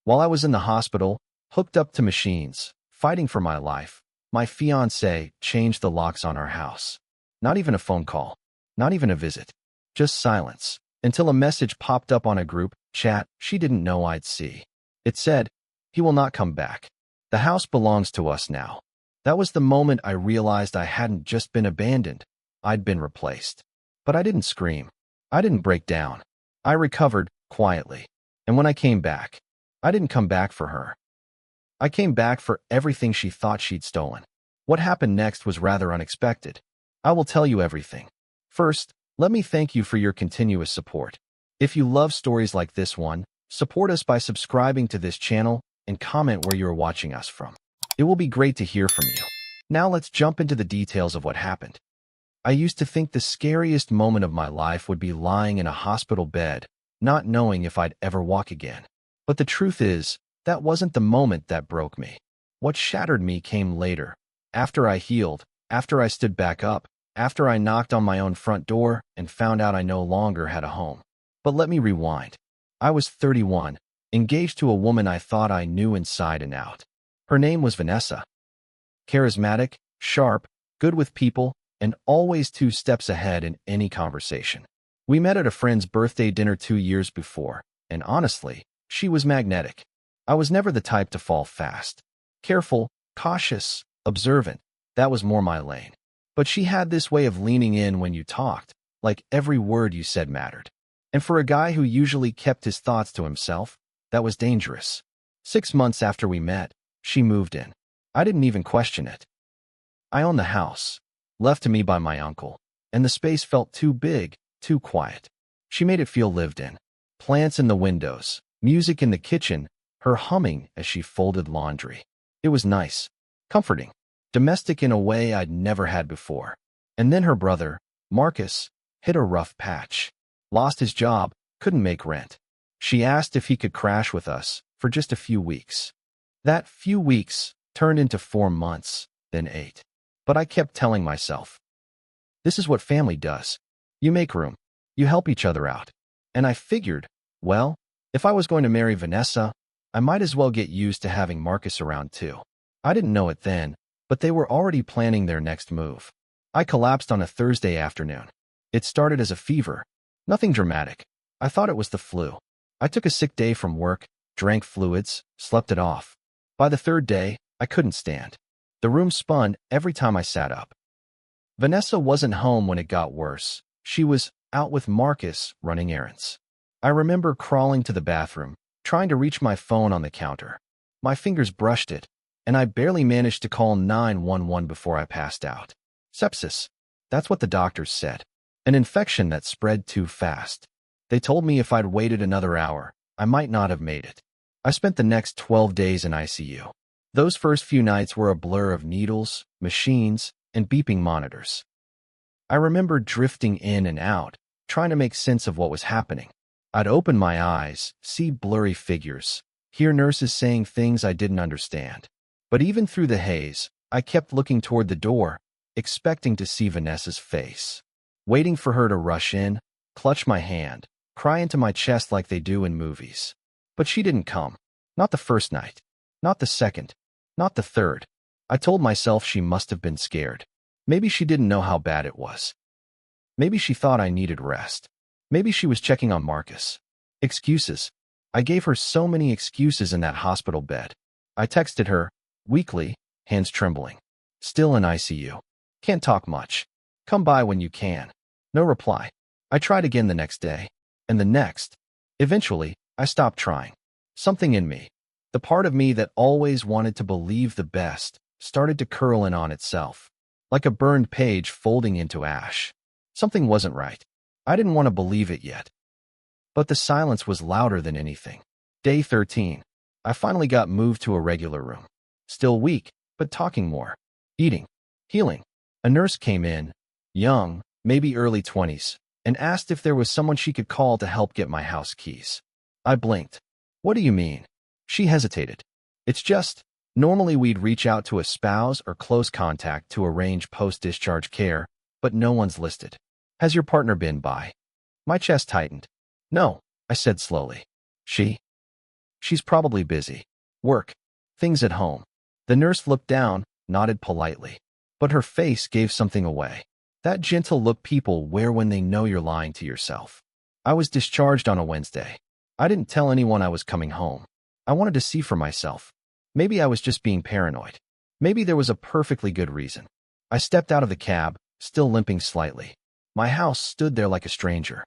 While I was in the hospital, hooked up to machines, fighting for my life, my fiancée changed the locks on our house. Not even a phone call. Not even a visit. Just silence. Until a message popped up on a group chat she didn't know I'd see. It said, "He will not come back. The house belongs to us now." That was the moment I realized I hadn't just been abandoned. I'd been replaced. But I didn't scream. I didn't break down. I recovered quietly. And when I came back, I didn't come back for her. I came back for everything she thought she'd stolen. What happened next was rather unexpected. I will tell you everything. First, let me thank you for your continuous support. If you love stories like this one, support us by subscribing to this channel and comment where you are watching us from. It will be great to hear from you. Now let's jump into the details of what happened. I used to think the scariest moment of my life would be lying in a hospital bed, not knowing if I'd ever walk again. But the truth is, that wasn't the moment that broke me. What shattered me came later. After I healed, after I stood back up, after I knocked on my own front door and found out I no longer had a home. But let me rewind. I was 31, engaged to a woman I thought I knew inside and out. Her name was Vanessa. Charismatic, sharp, good with people, and always 2 steps ahead in any conversation. We met at a friend's birthday dinner 2 years before, and honestly, she was magnetic. I was never the type to fall fast. Careful, cautious, observant, that was more my lane. But she had this way of leaning in when you talked, like every word you said mattered. And for a guy who usually kept his thoughts to himself, that was dangerous. 6 months after we met, she moved in. I didn't even question it. I owned the house, left to me by my uncle, and the space felt too big, too quiet. She made it feel lived in. Plants in the windows, music in the kitchen, her humming as she folded laundry. It was nice, comforting, domestic in a way I'd never had before. And then her brother, Marcus, hit a rough patch. Lost his job, couldn't make rent. She asked if he could crash with us for just a few weeks. That few weeks turned into 4 months, then 8. But I kept telling myself, this is what family does. You make room. You help each other out. And I figured, well, if I was going to marry Vanessa, I might as well get used to having Marcus around too. I didn't know it then, but they were already planning their next move. I collapsed on a Thursday afternoon. It started as a fever. Nothing dramatic. I thought it was the flu. I took a sick day from work, drank fluids, slept it off. By the 3rd day, I couldn't stand. The room spun every time I sat up. Vanessa wasn't home when it got worse. She was out with Marcus running errands. I remember crawling to the bathroom, trying to reach my phone on the counter. My fingers brushed it, and I barely managed to call 911 before I passed out. Sepsis. That's what the doctors said. An infection that spread too fast. They told me if I'd waited another hour, I might not have made it. I spent the next 12 days in ICU. Those first few nights were a blur of needles, machines, and beeping monitors. I remember drifting in and out, trying to make sense of what was happening. I'd open my eyes, see blurry figures, hear nurses saying things I didn't understand. But even through the haze, I kept looking toward the door, expecting to see Vanessa's face. Waiting for her to rush in, clutch my hand, cry into my chest like they do in movies. But she didn't come. Not the first night. Not the second. Not the third. I told myself she must have been scared. Maybe she didn't know how bad it was. Maybe she thought I needed rest. Maybe she was checking on Marcus. Excuses. I gave her so many excuses in that hospital bed. I texted her, weakly, hands trembling. Still in ICU. Can't talk much. Come by when you can. No reply. I tried again the next day. And the next. Eventually, I stopped trying. Something in me, the part of me that always wanted to believe the best, started to curl in on itself. Like a burned page folding into ash. Something wasn't right. I didn't want to believe it yet. But the silence was louder than anything. Day 13. I finally got moved to a regular room. Still weak, but talking more. Eating. Healing. A nurse came in, young, maybe early 20s, and asked if there was someone she could call to help get my house keys. I blinked. What do you mean? She hesitated. It's just, normally we'd reach out to a spouse or close contact to arrange post-discharge care, but no one's listed. Has your partner been by? My chest tightened. No, I said slowly. She? She's probably busy. Work. Things at home. The nurse looked down, nodded politely. But her face gave something away. That gentle look people wear when they know you're lying to yourself. I was discharged on a Wednesday. I didn't tell anyone I was coming home. I wanted to see for myself. Maybe I was just being paranoid. Maybe there was a perfectly good reason. I stepped out of the cab, still limping slightly. My house stood there like a stranger.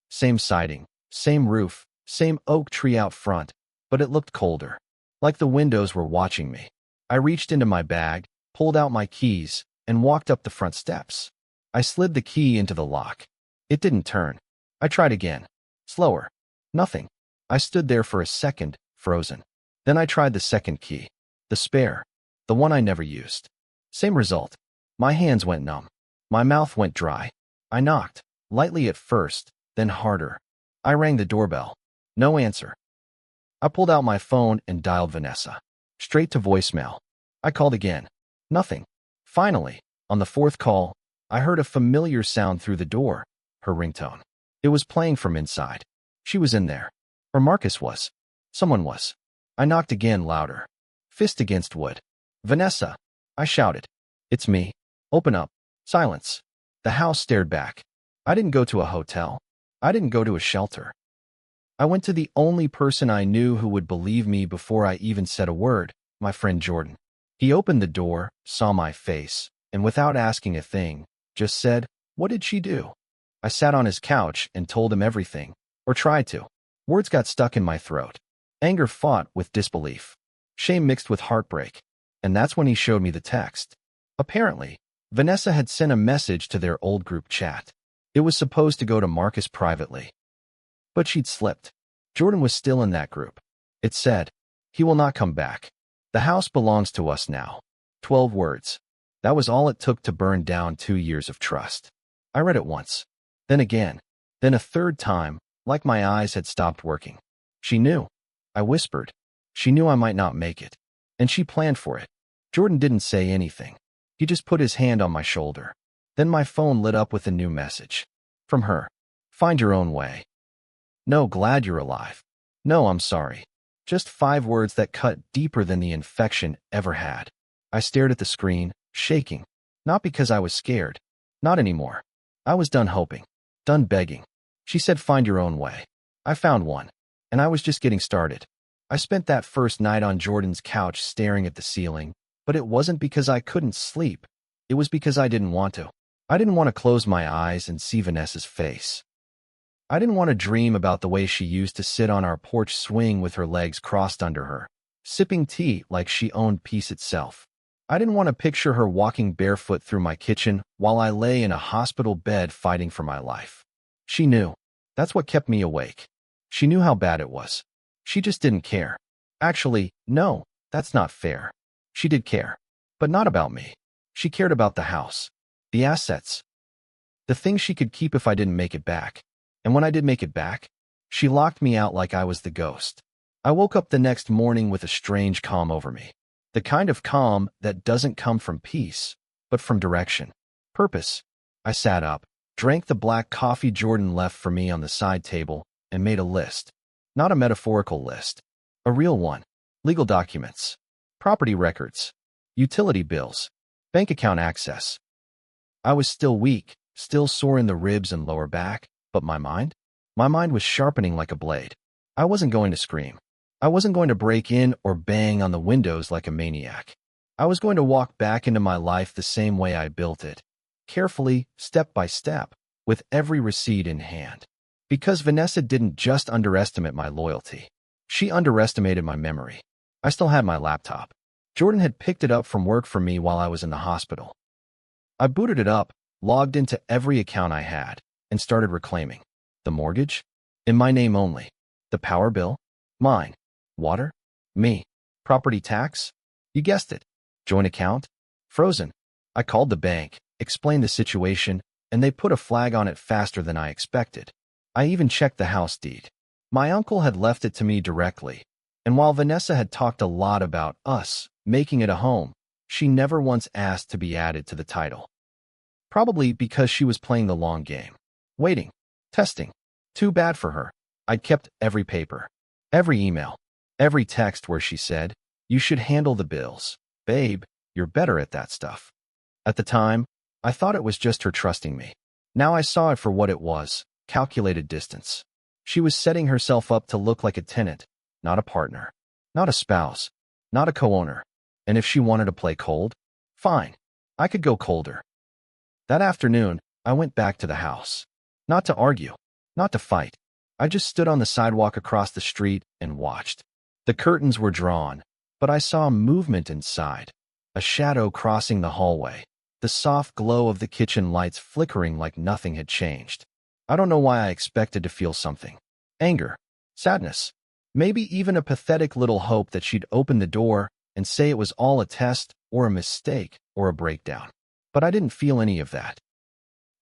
Same siding, same roof, same oak tree out front, but it looked colder. Like the windows were watching me. I reached into my bag, pulled out my keys, and walked up the front steps. I slid the key into the lock. It didn't turn. I tried again. Slower. Nothing. I stood there for a second, frozen. Then I tried the second key. The spare. The one I never used. Same result. My hands went numb. My mouth went dry. I knocked, lightly at first, then harder. I rang the doorbell. No answer. I pulled out my phone and dialed Vanessa. Straight to voicemail. I called again. Nothing. Finally, on the fourth call, I heard a familiar sound through the door, her ringtone. It was playing from inside. She was in there. Or Marcus was. Someone was. I knocked again louder. Fist against wood. Vanessa, I shouted. It's me. Open up. Silence. The house stared back. I didn't go to a hotel. I didn't go to a shelter. I went to the only person I knew who would believe me before I even said a word, my friend Jordan. He opened the door, saw my face, and without asking a thing, just said, "What did she do?" I sat on his couch and told him everything, or tried to. Words got stuck in my throat. Anger fought with disbelief. Shame mixed with heartbreak. And that's when he showed me the text. Apparently, Vanessa had sent a message to their old group chat. It was supposed to go to Marcus privately. But she'd slipped. Jordan was still in that group. It said, "He will not come back. The house belongs to us now." 12 words. That was all it took to burn down 2 years of trust. I read it once. Then again. Then a third time, like my eyes had stopped working. She knew. I whispered. She knew I might not make it. And she planned for it. Jordan didn't say anything. He just put his hand on my shoulder. Then my phone lit up with a new message. From her. Find your own way. No, glad you're alive. No, I'm sorry. Just 5 words that cut deeper than the infection ever had. I stared at the screen, shaking. Not because I was scared. Not anymore. I was done hoping. Done begging. She said find your own way. I found one. And I was just getting started. I spent that first night on Jordan's couch staring at the ceiling, but it wasn't because I couldn't sleep. It was because I didn't want to. I didn't want to close my eyes and see Vanessa's face. I didn't want to dream about the way she used to sit on our porch swing with her legs crossed under her, sipping tea like she owned peace itself. I didn't want to picture her walking barefoot through my kitchen while I lay in a hospital bed fighting for my life. She knew. That's what kept me awake. She knew how bad it was. She just didn't care. Actually, no, that's not fair. She did care. But not about me. She cared about the house. The assets. The things she could keep if I didn't make it back. And when I did make it back, she locked me out like I was the ghost. I woke up the next morning with a strange calm over me. The kind of calm that doesn't come from peace, but from direction. Purpose. I sat up, drank the black coffee Jordan left for me on the side table, and made a list. Not a metaphorical list. A real one. Legal documents. Property records. Utility bills. Bank account access. I was still weak, still sore in the ribs and lower back, but my mind? My mind was sharpening like a blade. I wasn't going to scream. I wasn't going to break in or bang on the windows like a maniac. I was going to walk back into my life the same way I built it. Carefully, step by step, with every receipt in hand. Because Vanessa didn't just underestimate my loyalty. She underestimated my memory. I still had my laptop. Jordan had picked it up from work for me while I was in the hospital. I booted it up, logged into every account I had, and started reclaiming. The mortgage? In my name only. The power bill? Mine. Water? Me. Property tax? You guessed it. Joint account? Frozen. I called the bank, explained the situation, and they put a flag on it faster than I expected. I even checked the house deed. My uncle had left it to me directly, and while Vanessa had talked a lot about us making it a home, she never once asked to be added to the title. Probably because she was playing the long game. Waiting. Testing. Too bad for her. I'd kept every paper. Every email. Every text where she said, "You should handle the bills. Babe, you're better at that stuff." At the time, I thought it was just her trusting me. Now I saw it for what it was, calculated distance. She was setting herself up to look like a tenant, not a partner, not a spouse, not a co-owner. And if she wanted to play cold, fine, I could go colder. That afternoon, I went back to the house. Not to argue, not to fight. I just stood on the sidewalk across the street and watched. The curtains were drawn, but I saw movement inside, a shadow crossing the hallway, the soft glow of the kitchen lights flickering like nothing had changed. I don't know why I expected to feel something. Anger, sadness, maybe even a pathetic little hope that she'd open the door and say it was all a test or a mistake or a breakdown. But I didn't feel any of that.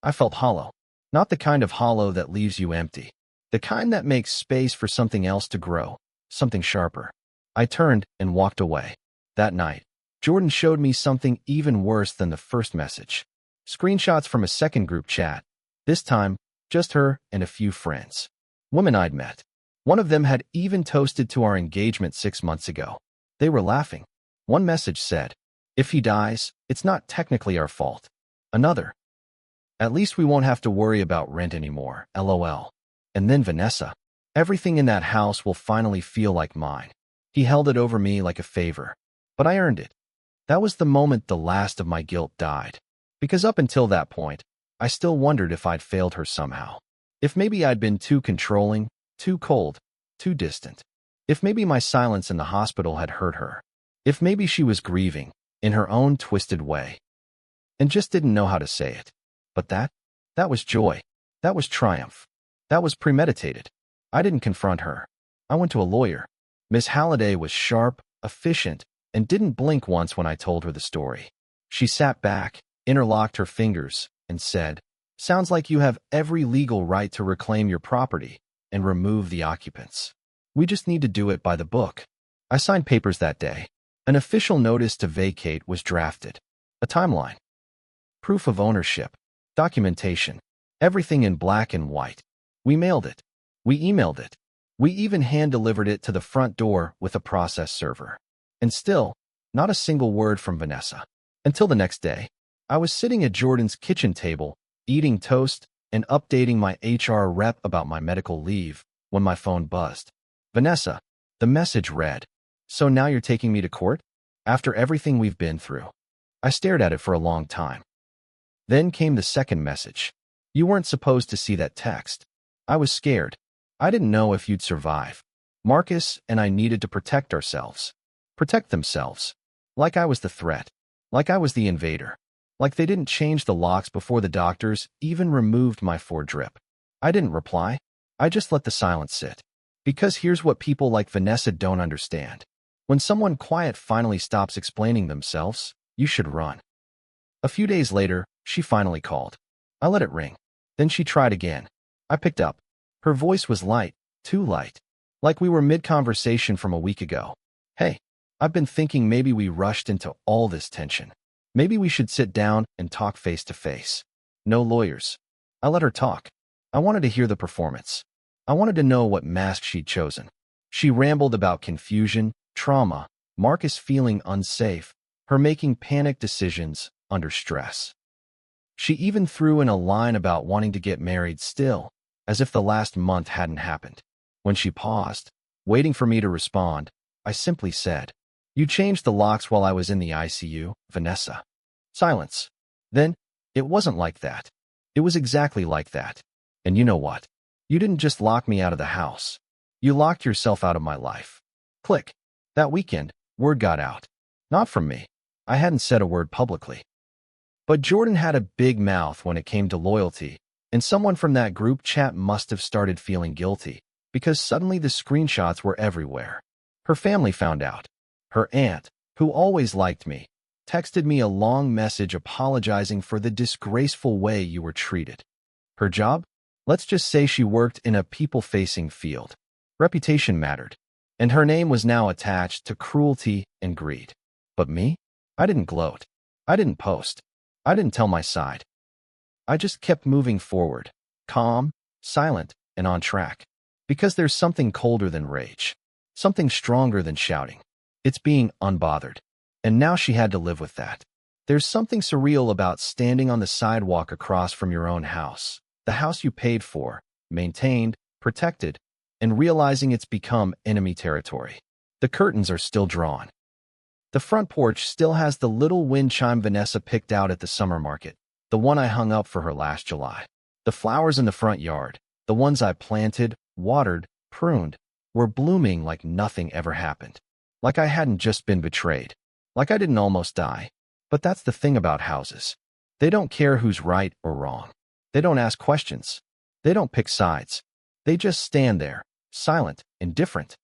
I felt hollow. Not the kind of hollow that leaves you empty. The kind that makes space for something else to grow, something sharper. I turned and walked away. That night, Jordan showed me something even worse than the first message. Screenshots from a second group chat. This time, just her and a few friends. Women I'd met. One of them had even toasted to our engagement 6 months ago. They were laughing. One message said, "If he dies, it's not technically our fault." Another, "At least we won't have to worry about rent anymore, LOL. And then Vanessa. "Everything in that house will finally feel like mine." He held it over me like a favor. But I earned it. That was the moment the last of my guilt died. Because up until that point, I still wondered if I'd failed her somehow. If maybe I'd been too controlling, too cold, too distant. If maybe my silence in the hospital had hurt her. If maybe she was grieving, in her own twisted way, and just didn't know how to say it. But that was joy. That was triumph. That was premeditated. I didn't confront her. I went to a lawyer. Miss Halliday was sharp, efficient, and didn't blink once when I told her the story. She sat back, interlocked her fingers, and said, "Sounds like you have every legal right to reclaim your property and remove the occupants. We just need to do it by the book." I signed papers that day. An official notice to vacate was drafted. A timeline. Proof of ownership. Documentation. Everything in black and white. We mailed it. We emailed it. We even hand-delivered it to the front door with a process server. And still, not a single word from Vanessa. Until the next day, I was sitting at Jordan's kitchen table, eating toast and updating my HR rep about my medical leave when my phone buzzed. "Vanessa," the message read, "So now you're taking me to court? After everything we've been through?" I stared at it for a long time. Then came the second message. "You weren't supposed to see that text." I was scared. I didn't know if you'd survive. Marcus and I needed to protect ourselves. Protect themselves. Like I was the threat. Like I was the invader. Like they didn't change the locks before the doctors even removed my 4-drip. I didn't reply. I just let the silence sit. Because here's what people like Vanessa don't understand. When someone quiet finally stops explaining themselves, you should run. A few days later, she finally called. I let it ring. Then she tried again. I picked up. Her voice was light, too light. Like we were mid-conversation from a week ago. "Hey, I've been thinking maybe we rushed into all this tension. Maybe we should sit down and talk face to face. No lawyers." I let her talk. I wanted to hear the performance. I wanted to know what mask she'd chosen. She rambled about confusion, trauma, Marcus feeling unsafe, her making panic decisions under stress. She even threw in a line about wanting to get married still, as if the last month hadn't happened. When she paused, waiting for me to respond, I simply said, "You changed the locks while I was in the ICU, Vanessa." Silence. Then, "It wasn't like that. It was exactly like that. And you know what? You didn't just lock me out of the house. You locked yourself out of my life." Click. That weekend, word got out. Not from me. I hadn't said a word publicly. But Jordan had a big mouth when it came to loyalty, and someone from that group chat must have started feeling guilty, because suddenly the screenshots were everywhere. Her family found out. Her aunt, who always liked me, texted me a long message apologizing for the disgraceful way you were treated. Her job? Let's just say she worked in a people-facing field. Reputation mattered, and her name was now attached to cruelty and greed. But me? I didn't gloat. I didn't post. I didn't tell my side. I just kept moving forward, calm, silent, and on track. Because there's something colder than rage. Something stronger than shouting. It's being unbothered. And now she had to live with that. There's something surreal about standing on the sidewalk across from your own house, the house you paid for, maintained, protected, and realizing it's become enemy territory. The curtains are still drawn. The front porch still has the little wind chime Vanessa picked out at the summer market, the one I hung up for her last July. The flowers in the front yard, the ones I planted, watered, pruned, were blooming like nothing ever happened. Like I hadn't just been betrayed. Like I didn't almost die. But that's the thing about houses. They don't care who's right or wrong. They don't ask questions. They don't pick sides. They just stand there, silent, indifferent,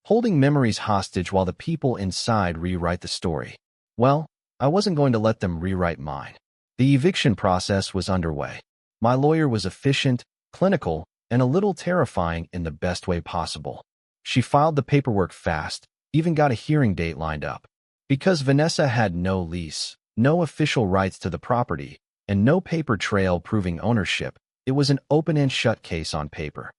holding memories hostage while the people inside rewrite the story. Well, I wasn't going to let them rewrite mine. The eviction process was underway. My lawyer was efficient, clinical, and a little terrifying in the best way possible. She filed the paperwork fast, even got a hearing date lined up. Because Vanessa had no lease, no official rights to the property, and no paper trail proving ownership, it was an open and shut case on paper.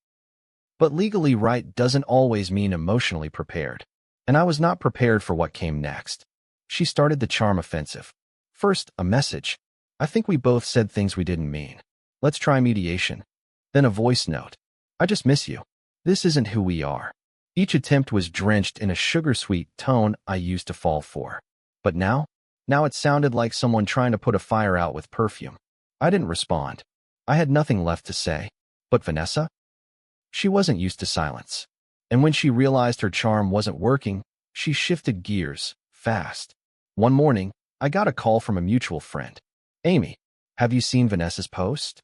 But legally right doesn't always mean emotionally prepared. And I was not prepared for what came next. She started the charm offensive. First, a message. I think we both said things we didn't mean. Let's try mediation. Then a voice note. I just miss you. This isn't who we are. Each attempt was drenched in a sugar-sweet tone I used to fall for. But now it sounded like someone trying to put a fire out with perfume. I didn't respond. I had nothing left to say. But Vanessa? She wasn't used to silence. And when she realized her charm wasn't working, she shifted gears, fast. One morning, I got a call from a mutual friend. Amy, have you seen Vanessa's post?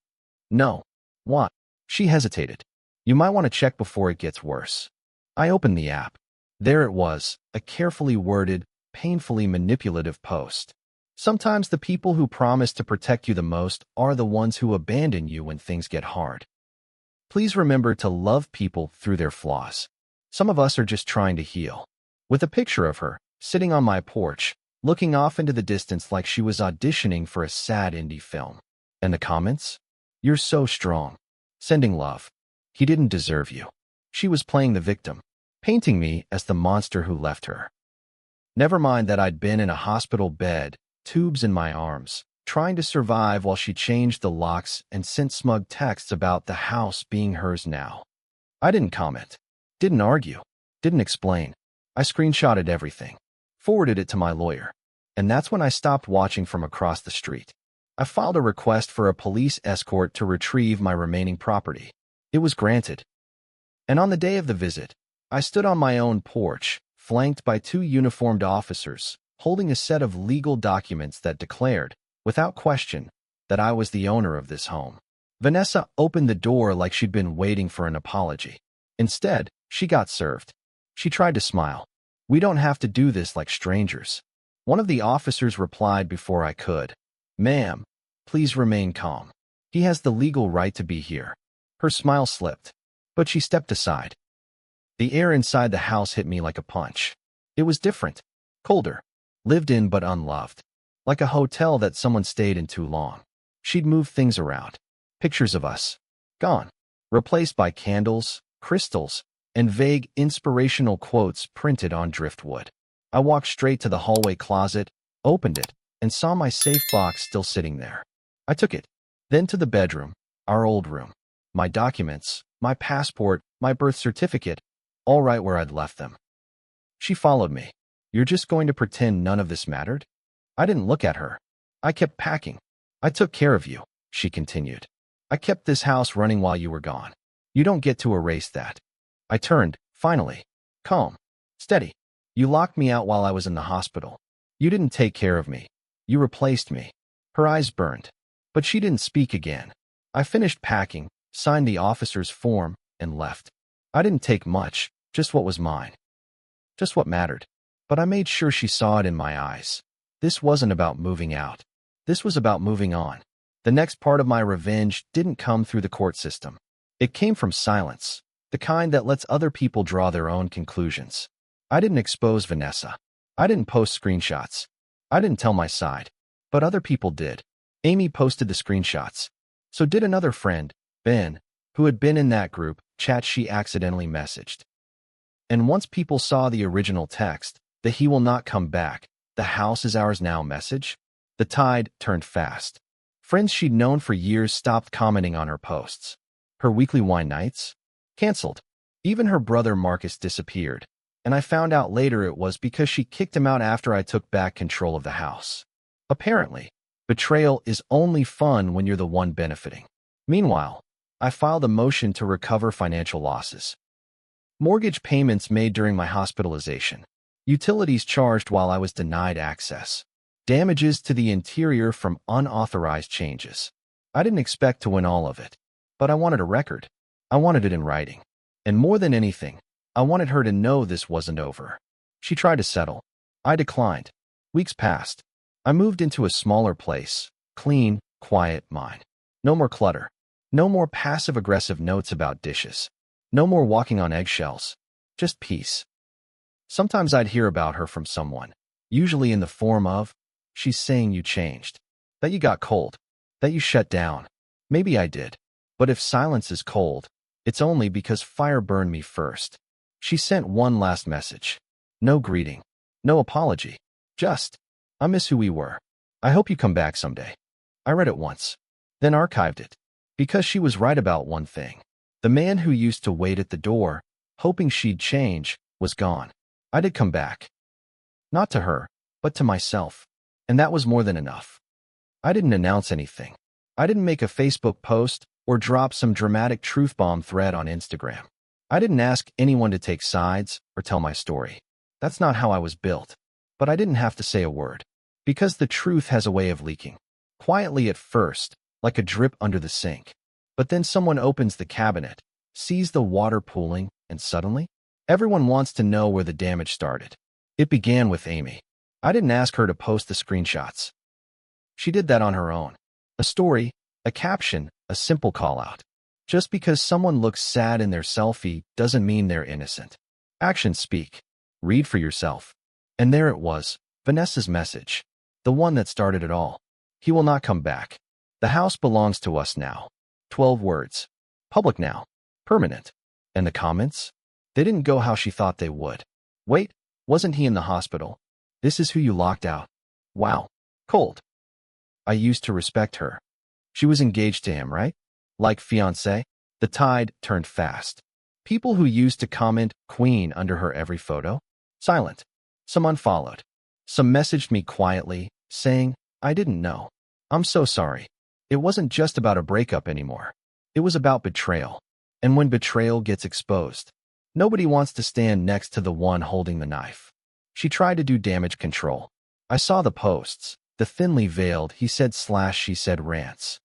No. What? She hesitated. You might want to check before it gets worse. I opened the app. There it was, a carefully worded, painfully manipulative post. Sometimes the people who promise to protect you the most are the ones who abandon you when things get hard. Please remember to love people through their flaws. Some of us are just trying to heal. With a picture of her, sitting on my porch, looking off into the distance like she was auditioning for a sad indie film. And the comments? You're so strong. Sending love. He didn't deserve you. She was playing the victim, painting me as the monster who left her. Never mind that I'd been in a hospital bed, tubes in my arms, trying to survive while she changed the locks and sent smug texts about the house being hers now. I didn't comment, didn't argue, didn't explain. I screenshotted everything, forwarded it to my lawyer, and that's when I stopped watching from across the street. I filed a request for a police escort to retrieve my remaining property. It was granted. And on the day of the visit, I stood on my own porch, flanked by two uniformed officers, holding a set of legal documents that declared, without question, that I was the owner of this home. Vanessa opened the door like she'd been waiting for an apology. Instead, she got served. She tried to smile. We don't have to do this like strangers. One of the officers replied before I could. Ma'am, please remain calm. He has the legal right to be here. Her smile slipped, but she stepped aside. The air inside the house hit me like a punch. It was different, colder, lived in but unloved. Like a hotel that someone stayed in too long. She'd moved things around. Pictures of us. Gone. Replaced by candles, crystals, and vague inspirational quotes printed on driftwood. I walked straight to the hallway closet, opened it, and saw my safe box still sitting there. I took it. Then to the bedroom, our old room. My documents, my passport, my birth certificate, all right where I'd left them. She followed me. You're just going to pretend none of this mattered? I didn't look at her. I kept packing. I took care of you, she continued. I kept this house running while you were gone. You don't get to erase that. I turned, finally. Calm. Steady. You locked me out while I was in the hospital. You didn't take care of me. You replaced me. Her eyes burned. But she didn't speak again. I finished packing, signed the officer's form, and left. I didn't take much, just what was mine. Just what mattered. But I made sure she saw it in my eyes. This wasn't about moving out. This was about moving on. The next part of my revenge didn't come through the court system. It came from silence, the kind that lets other people draw their own conclusions. I didn't expose Vanessa. I didn't post screenshots. I didn't tell my side. But other people did. Amy posted the screenshots. So did another friend, Ben, who had been in that group chat she accidentally messaged. And once people saw the original text, the "he will not come back, the house is ours now" message, the tide turned fast. Friends she'd known for years stopped commenting on her posts. Her weekly wine nights? Canceled. Even her brother Marcus disappeared, and I found out later it was because she kicked him out after I took back control of the house. Apparently, betrayal is only fun when you're the one benefiting. Meanwhile, I filed a motion to recover financial losses. Mortgage payments made during my hospitalization. Utilities charged while I was denied access. Damages to the interior from unauthorized changes. I didn't expect to win all of it, but I wanted a record. I wanted it in writing. And more than anything, I wanted her to know this wasn't over. She tried to settle. I declined. Weeks passed. I moved into a smaller place, clean, quiet mine. No more clutter. No more passive-aggressive notes about dishes. No more walking on eggshells. Just peace. Sometimes I'd hear about her from someone, usually in the form of, "She's saying you changed, that you got cold, that you shut down." Maybe I did, but if silence is cold, it's only because fire burned me first. She sent one last message. No greeting, no apology, just, "I miss who we were. I hope you come back someday." I read it once, then archived it, because she was right about one thing. The man who used to wait at the door, hoping she'd change, was gone. I did come back. Not to her, but to myself. And that was more than enough. I didn't announce anything. I didn't make a Facebook post or drop some dramatic truth bomb thread on Instagram. I didn't ask anyone to take sides or tell my story. That's not how I was built. But I didn't have to say a word. Because the truth has a way of leaking. Quietly at first, like a drip under the sink. But then someone opens the cabinet, sees the water pooling, and suddenly, everyone wants to know where the damage started. It began with Amy. I didn't ask her to post the screenshots. She did that on her own. A story, a caption, a simple call-out. Just because someone looks sad in their selfie doesn't mean they're innocent. Actions speak. Read for yourself. And there it was, Vanessa's message. The one that started it all. "He will not come back. The house belongs to us now." 12 words. Public now. Permanent. And the comments? They didn't go how she thought they would. "Wait, wasn't he in the hospital? This is who you locked out. Wow. Cold." I used to respect her. She was engaged to him, right? Like Fiancée? The tide turned fast. People who used to comment "Queen" under her every photo? Silent. Some unfollowed. Some messaged me quietly, saying, "I didn't know. I'm so sorry." It wasn't just about a breakup anymore. It was about betrayal. And when betrayal gets exposed, nobody wants to stand next to the one holding the knife. She tried to do damage control. I saw the posts, the thinly veiled he said/she said rants.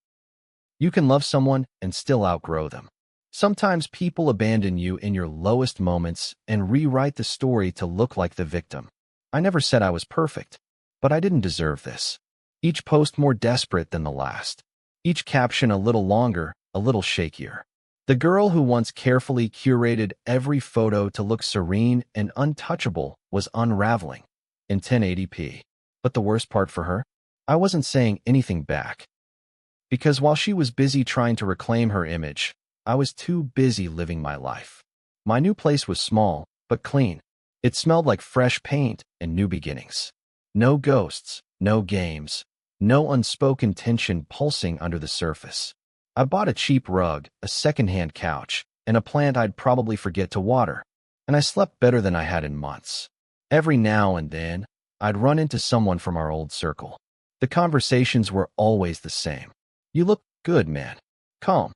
You can love someone and still outgrow them. Sometimes people abandon you in your lowest moments and rewrite the story to look like the victim. I never said I was perfect, but I didn't deserve this. Each post more desperate than the last. Each caption a little longer, a little shakier. The girl who once carefully curated every photo to look serene and untouchable was unraveling in 1080p. But the worst part for her? I wasn't saying anything back. Because while she was busy trying to reclaim her image, I was too busy living my life. My new place was small, but clean. It smelled like fresh paint and new beginnings. No ghosts, no games, no unspoken tension pulsing under the surface. I bought a cheap rug, a secondhand couch, and a plant I'd probably forget to water, and I slept better than I had in months. Every now and then, I'd run into someone from our old circle. The conversations were always the same. "You look good, man. Calm.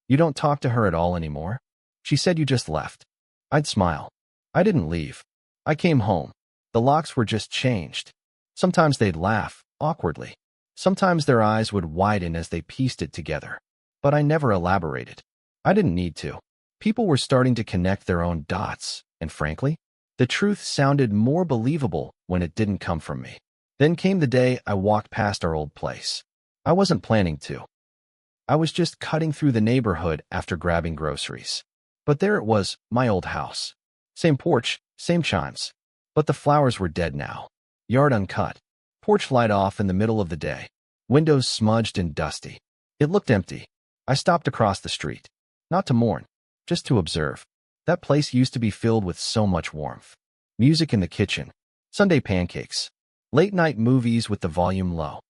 You don't talk to her at all anymore?" She said, "You just left." I'd smile. I didn't leave. I came home. The locks were just changed. Sometimes they'd laugh, awkwardly. Sometimes their eyes would widen as they pieced it together. But I never elaborated. I didn't need to. People were starting to connect their own dots, and frankly, the truth sounded more believable when it didn't come from me. Then came the day I walked past our old place. I wasn't planning to. I was just cutting through the neighborhood after grabbing groceries. But there it was, my old house. Same porch, same chimes. But the flowers were dead now. Yard uncut. Porch light off in the middle of the day. Windows smudged and dusty. It looked empty. I stopped across the street. Not to mourn, just to observe. That place used to be filled with so much warmth. Music in the kitchen, Sunday pancakes, late-night movies with the volume low.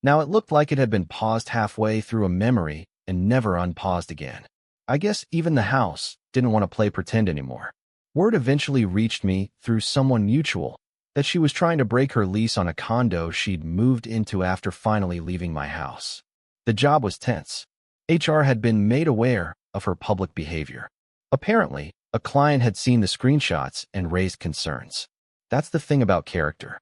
Now it looked like it had been paused halfway through a memory and never unpaused again. I guess even the house didn't want to play pretend anymore. Word eventually reached me through someone mutual that she was trying to break her lease on a condo she'd moved into after finally leaving my house. The job was tense. HR had been made aware of her public behavior. Apparently, a client had seen the screenshots and raised concerns. That's the thing about character.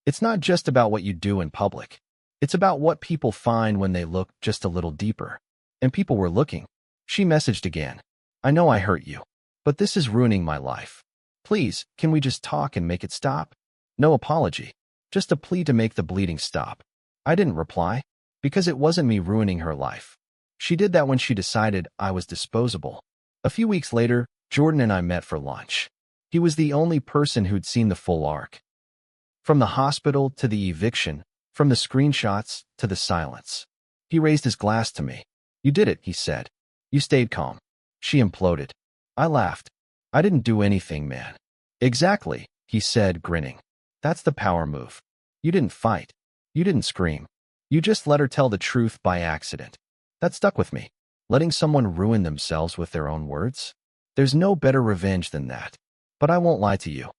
It's not just about what you do in public. It's about what people find when they look just a little deeper. And people were looking. She messaged again. I know I hurt you, but this is ruining my life. Please, can we just talk and make it stop? No apology. Just a plea to make the bleeding stop. I didn't reply, because it wasn't me ruining her life. She did that when she decided I was disposable. A few weeks later, Jordan and I met for lunch. He was the only person who'd seen the full arc. From the hospital to the eviction, from the screenshots to the silence. He raised his glass to me. You did it, he said. You stayed calm. She imploded. I laughed. I didn't do anything, man. Exactly, he said, grinning. That's the power move. You didn't fight. You didn't scream. You just let her tell the truth by accident. That stuck with me. Letting someone ruin themselves with their own words? There's no better revenge than that. But I won't lie to you.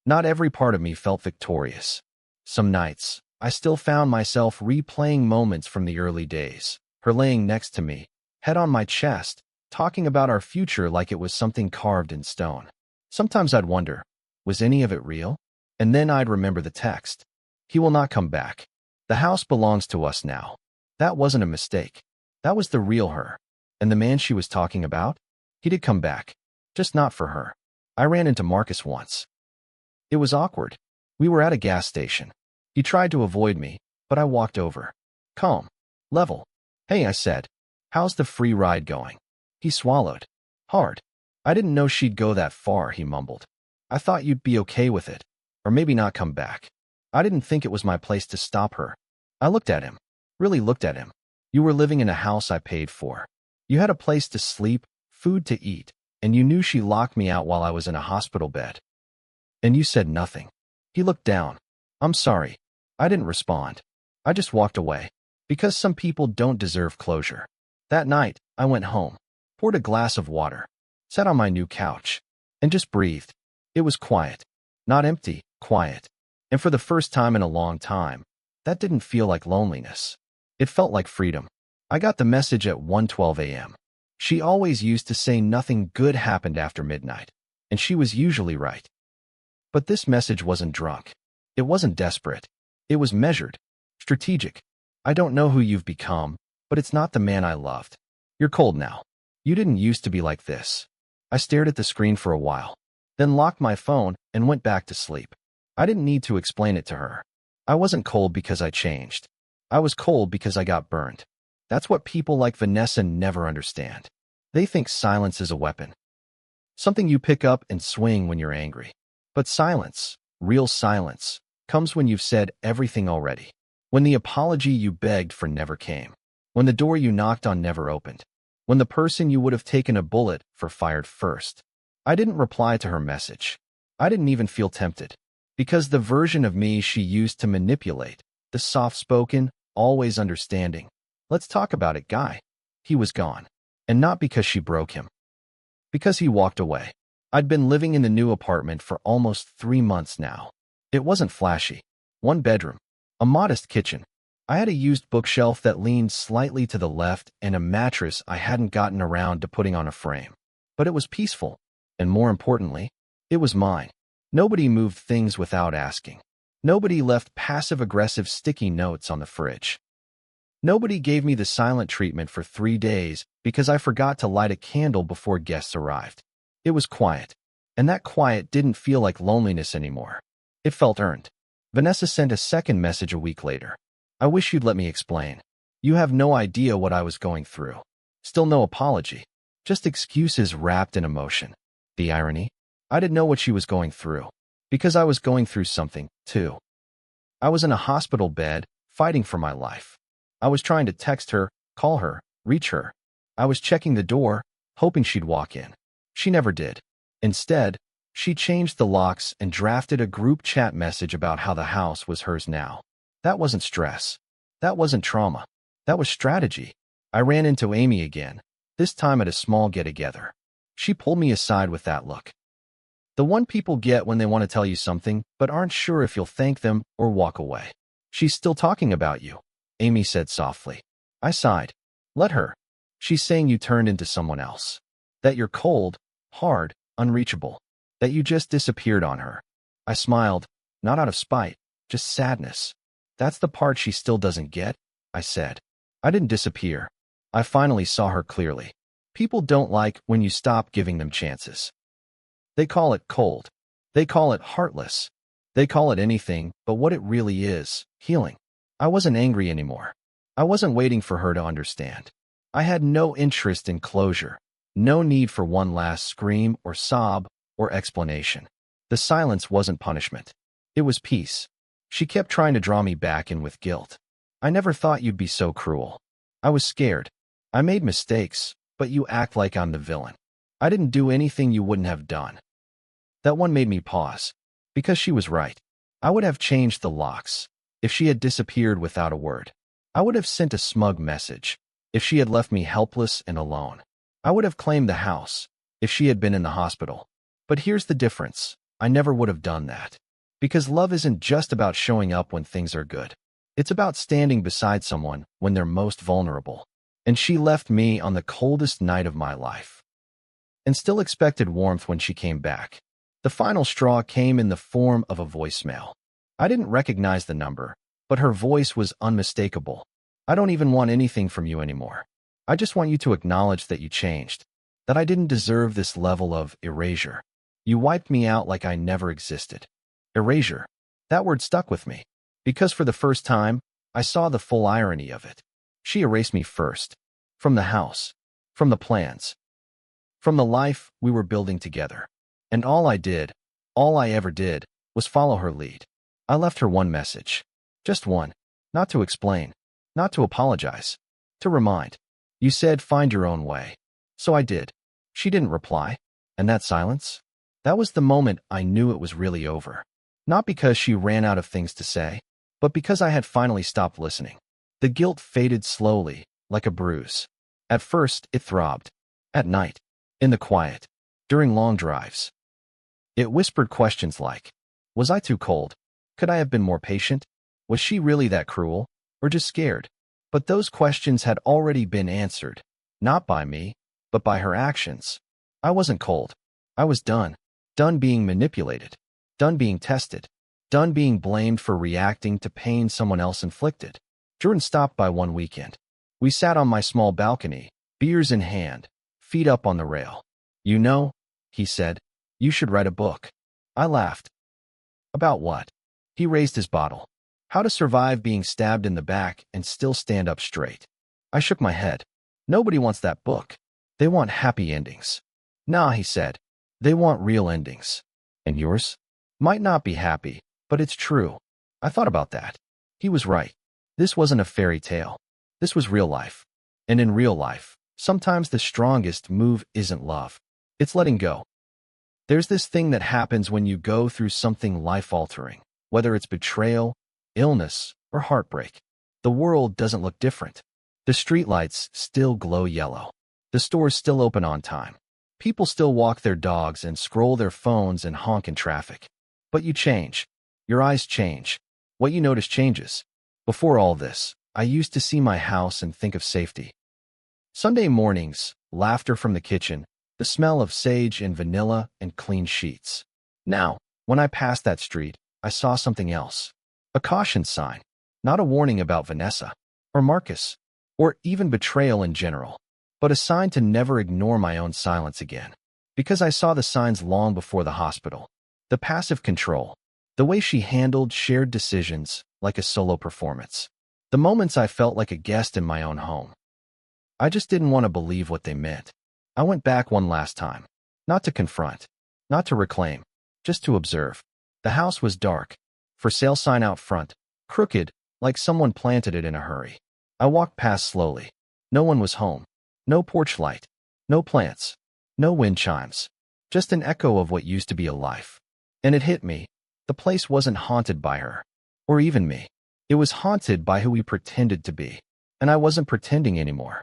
Not every part of me felt victorious. Some nights, I still found myself replaying moments from the early days. Her laying next to me, head on my chest, talking about our future like it was something carved in stone. Sometimes I'd wonder, was any of it real? And then I'd remember the text. He will not come back. The house belongs to us now. That wasn't a mistake. That was the real her. And the man she was talking about? He did come back. Just not for her. I ran into Marcus once. It was awkward. We were at a gas station. He tried to avoid me, but I walked over. Calm. Level. Hey, I said. How's the free ride going? He swallowed. Hard. I didn't know she'd go that far, he mumbled. I thought you'd be okay with it. Or maybe not come back. I didn't think it was my place to stop her. I looked at him. Really looked at him. You were living in a house I paid for. You had a place to sleep, food to eat, and you knew she locked me out while I was in a hospital bed. And you said nothing. He looked down. I'm sorry. I didn't respond. I just walked away. Because some people don't deserve closure. That night, I went home, poured a glass of water, sat on my new couch, and just breathed. It was quiet. Not empty, quiet. And for the first time in a long time, that didn't feel like loneliness. It felt like freedom. I got the message at 1:12 a.m. She always used to say nothing good happened after midnight, and she was usually right. But this message wasn't drunk. It wasn't desperate. It was measured, strategic. I don't know who you've become, but it's not the man I loved. You're cold now. You didn't used to be like this. I stared at the screen for a while, then locked my phone and went back to sleep. I didn't need to explain it to her. I wasn't cold because I changed. I was cold because I got burned. That's what people like Vanessa never understand. They think silence is a weapon. Something you pick up and swing when you're angry. But silence, real silence, comes when you've said everything already. When the apology you begged for never came. When the door you knocked on never opened. When the person you would have taken a bullet for fired first. I didn't reply to her message. I didn't even feel tempted. Because the version of me she used to manipulate, the soft-spoken, always understanding, let's talk about it guy, he was gone. And not because she broke him. Because he walked away. I'd been living in the new apartment for almost 3 months now. It wasn't flashy. 1 bedroom. A modest kitchen. I had a used bookshelf that leaned slightly to the left and a mattress I hadn't gotten around to putting on a frame. But it was peaceful. And more importantly, it was mine. Nobody moved things without asking. Nobody left passive-aggressive sticky notes on the fridge. Nobody gave me the silent treatment for 3 days because I forgot to light a candle before guests arrived. It was quiet. And that quiet didn't feel like loneliness anymore. It felt earned. Vanessa sent a second message a week later. I wish you'd let me explain. You have no idea what I was going through. Still no apology. Just excuses wrapped in emotion. The irony? I didn't know what she was going through. Because I was going through something, too. I was in a hospital bed, fighting for my life. I was trying to text her, call her, reach her. I was checking the door, hoping she'd walk in. She never did. Instead, she changed the locks and drafted a group chat message about how the house was hers now. That wasn't stress. That wasn't trauma. That was strategy. I ran into Amy again, this time at a small get-together. She pulled me aside with that look. The one people get when they want to tell you something, but aren't sure if you'll thank them or walk away. She's still talking about you, Amy said softly. I sighed. Let her. She's saying you turned into someone else. That you're cold, hard, unreachable. That you just disappeared on her. I smiled, not out of spite, just sadness. That's the part she still doesn't get, I said. I didn't disappear. I finally saw her clearly. People don't like when you stop giving them chances. They call it cold. They call it heartless. They call it anything but what it really is, healing. I wasn't angry anymore. I wasn't waiting for her to understand. I had no interest in closure, no need for one last scream or sob or explanation. The silence wasn't punishment. It was peace. She kept trying to draw me back in with guilt. I never thought you'd be so cruel. I was scared. I made mistakes, but you act like I'm the villain. I didn't do anything you wouldn't have done. That one made me pause, because she was right. I would have changed the locks if she had disappeared without a word. I would have sent a smug message if she had left me helpless and alone. I would have claimed the house if she had been in the hospital. But here's the difference. I never would have done that. Because love isn't just about showing up when things are good. It's about standing beside someone when they're most vulnerable. And she left me on the coldest night of my life. And still expected warmth when she came back. The final straw came in the form of a voicemail. I didn't recognize the number, but her voice was unmistakable. I don't even want anything from you anymore. I just want you to acknowledge that you changed, that I didn't deserve this level of erasure. You wiped me out like I never existed. Erasure. That word stuck with me, because for the first time, I saw the full irony of it. She erased me first. From the house. From the plans. From the life we were building together. And all I ever did, was follow her lead. I left her one message. Just one. Not to explain. Not to apologize. To remind. You said find your own way. So I did. She didn't reply. And that silence? That was the moment I knew it was really over. Not because she ran out of things to say, but because I had finally stopped listening. The guilt faded slowly, like a bruise. At first, it throbbed. At night. In the quiet. During long drives. It whispered questions like, was I too cold? Could I have been more patient? Was she really that cruel? Or just scared? But those questions had already been answered. Not by me, but by her actions. I wasn't cold. I was done. Done being manipulated. Done being tested. Done being blamed for reacting to pain someone else inflicted. Jordan stopped by one weekend. We sat on my small balcony, beers in hand, feet up on the rail. You know, he said, you should write a book. I laughed. About what? He raised his bottle. How to survive being stabbed in the back and still stand up straight. I shook my head. Nobody wants that book. They want happy endings. Nah, he said. They want real endings. And yours? Might not be happy, but it's true. I thought about that. He was right. This wasn't a fairy tale. This was real life. And in real life, sometimes the strongest move isn't love. It's letting go. There's this thing that happens when you go through something life-altering, whether it's betrayal, illness, or heartbreak. The world doesn't look different. The streetlights still glow yellow. The stores still open on time. People still walk their dogs and scroll their phones and honk in traffic. But you change. Your eyes change. What you notice changes. Before all this, I used to see my house and think of safety. Sunday mornings, laughter from the kitchen, the smell of sage and vanilla and clean sheets. Now, when I passed that street, I saw something else. A caution sign. Not a warning about Vanessa, or Marcus, or even betrayal in general, but a sign to never ignore my own silence again. Because I saw the signs long before the hospital. The passive control. The way she handled shared decisions like a solo performance. The moments I felt like a guest in my own home. I just didn't want to believe what they meant. I went back one last time. Not to confront. Not to reclaim. Just to observe. The house was dark. For sale sign out front. Crooked, like someone planted it in a hurry. I walked past slowly. No one was home. No porch light. No plants. No wind chimes. Just an echo of what used to be a life. And it hit me. The place wasn't haunted by her. Or even me. It was haunted by who we pretended to be. And I wasn't pretending anymore.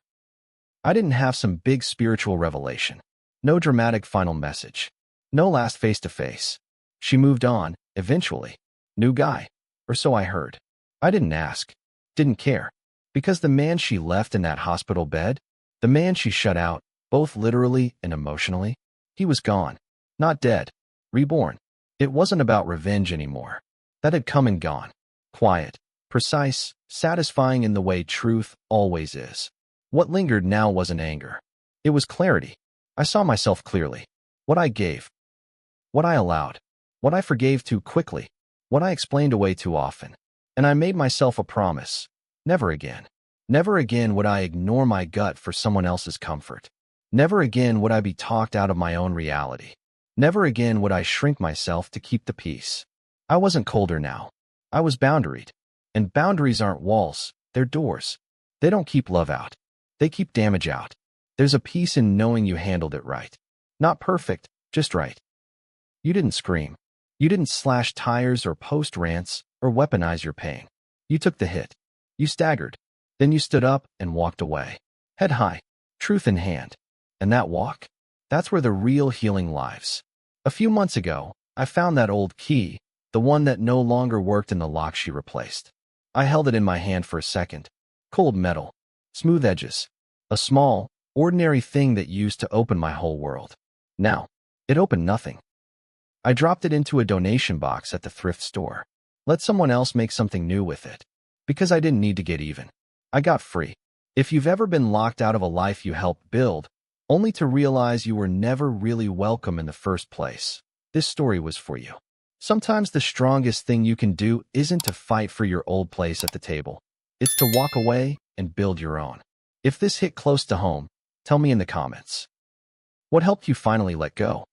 I didn't have some big spiritual revelation. No dramatic final message. No last face-to-face. She moved on, eventually. New guy. Or so I heard. I didn't ask. Didn't care. Because the man she left in that hospital bed, the man she shut out, both literally and emotionally, he was gone. Not dead. Reborn. It wasn't about revenge anymore. That had come and gone. Quiet. Precise. Satisfying in the way truth always is. What lingered now wasn't anger. It was clarity. I saw myself clearly. What I gave. What I allowed. What I forgave too quickly. What I explained away too often. And I made myself a promise. Never again. Never again would I ignore my gut for someone else's comfort. Never again would I be talked out of my own reality. Never again would I shrink myself to keep the peace. I wasn't colder now. I was boundaried. And boundaries aren't walls, they're doors. They don't keep love out. They keep damage out. There's a peace in knowing you handled it right. Not perfect, just right. You didn't scream. You didn't slash tires or post rants or weaponize your pain. You took the hit. You staggered. Then you stood up and walked away. Head high, truth in hand. And that walk? That's where the real healing lives. A few months ago, I found that old key, the one that no longer worked in the lock she replaced. I held it in my hand for a second. Cold metal. Smooth edges. A small, ordinary thing that used to open my whole world. Now, it opened nothing. I dropped it into a donation box at the thrift store. Let someone else make something new with it. Because I didn't need to get even. I got free. If you've ever been locked out of a life you helped build, only to realize you were never really welcome in the first place, this story was for you. Sometimes the strongest thing you can do isn't to fight for your old place at the table. It's to walk away and build your own. If this hit close to home, tell me in the comments. What helped you finally let go?